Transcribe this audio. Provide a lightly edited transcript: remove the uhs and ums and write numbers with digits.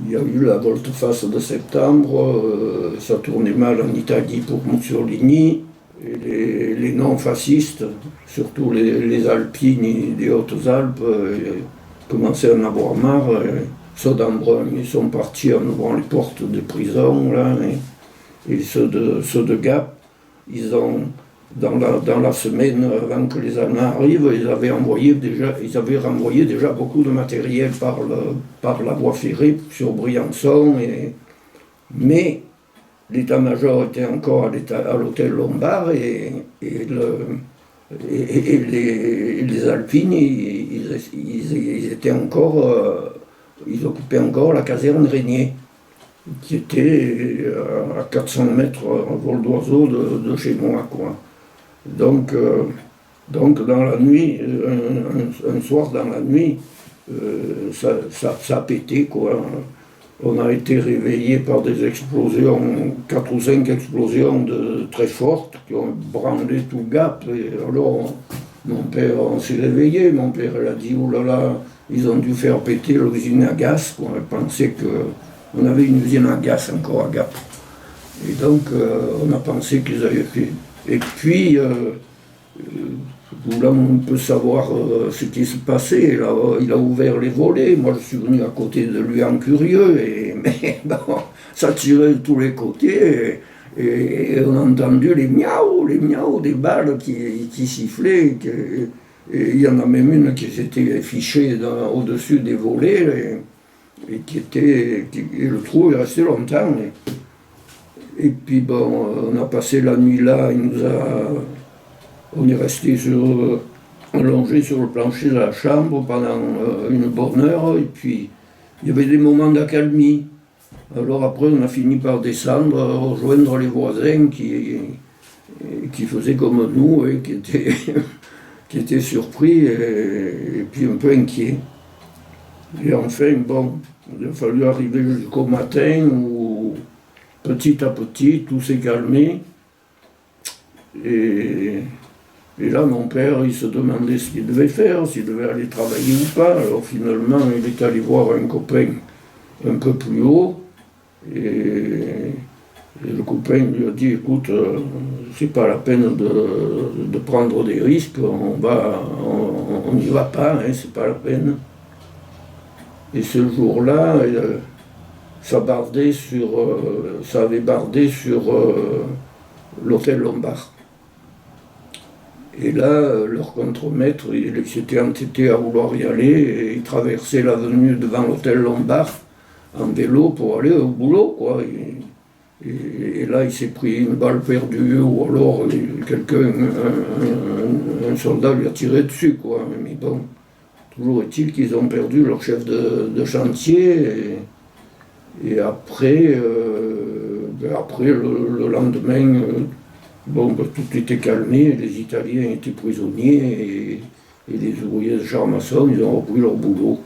Il y a eu la volte-face de septembre, ça tournait mal en Italie pour Mussolini, et les non-fascistes, surtout les Alpines des Hautes-Alpes, commençaient à en avoir marre. Ceux d'Embrun, ils sont partis en ouvrant les portes des prisons, là, et ceux de Gap, ils ont, dans la semaine avant que les Allemands arrivent, ils avaient renvoyé déjà beaucoup de matériel par la voie ferrée sur Briançon, mais l'état-major était encore à l'hôtel Lombard et les Alpines, ils étaient encore, ils occupaient encore la caserne Régnier, qui était à 400 mètres à vol d'oiseau de chez moi, quoi. Donc dans la nuit, un soir dans la nuit, ça a pété, quoi. On a été réveillés par des explosions, 4 ou 5 explosions très fortes qui ont branlé tout Gap. Et alors, mon père, on s'est réveillé. Mon père, il a dit, oh là là, ils ont dû faire péter l'usine à gaz. On pensait qu'on avait une usine à gaz encore à Gap. Et donc, on a pensé qu'ils avaient fait. Et puis, voulant un peu savoir ce qui se passait, là, il a ouvert les volets. Moi, je suis venu à côté de lui en curieux, mais bon, ça tirait de tous les côtés. Et on a entendu les miaou des balles qui sifflaient. Et il y en a même une qui s'était fichée au-dessus des volets et le trou est resté longtemps. Et puis bon, on a passé la nuit là, on est resté allongé sur le plancher de la chambre pendant une bonne heure, et puis il y avait des moments d'accalmie. Alors après, on a fini par descendre, rejoindre les voisins qui faisaient comme nous et qui étaient surpris et puis un peu inquiets. Et enfin, bon, il a fallu arriver jusqu'au matin où petit à petit, tout s'est calmé. Et là, mon père, il se demandait ce qu'il devait faire, s'il devait aller travailler ou pas. Alors finalement, il est allé voir un copain un peu plus haut. Et le copain lui a dit, écoute, c'est pas la peine de prendre des risques, on n'y va pas, hein, c'est pas la peine. Et ce jour-là, ça avait bardé sur l'hôtel Lombard. Et là, leur contremaître, il s'était entêté à vouloir y aller, et il traversait l'avenue devant l'hôtel Lombard en vélo pour aller au boulot, quoi. Et là, il s'est pris une balle perdue, ou alors un soldat lui a tiré dessus, quoi. Mais bon, toujours est-il qu'ils ont perdu leur chef de chantier, et après, le lendemain, tout était calmé, les Italiens étaient prisonniers, et les ouvriers de Charmasson, ils ont repris leur boulot.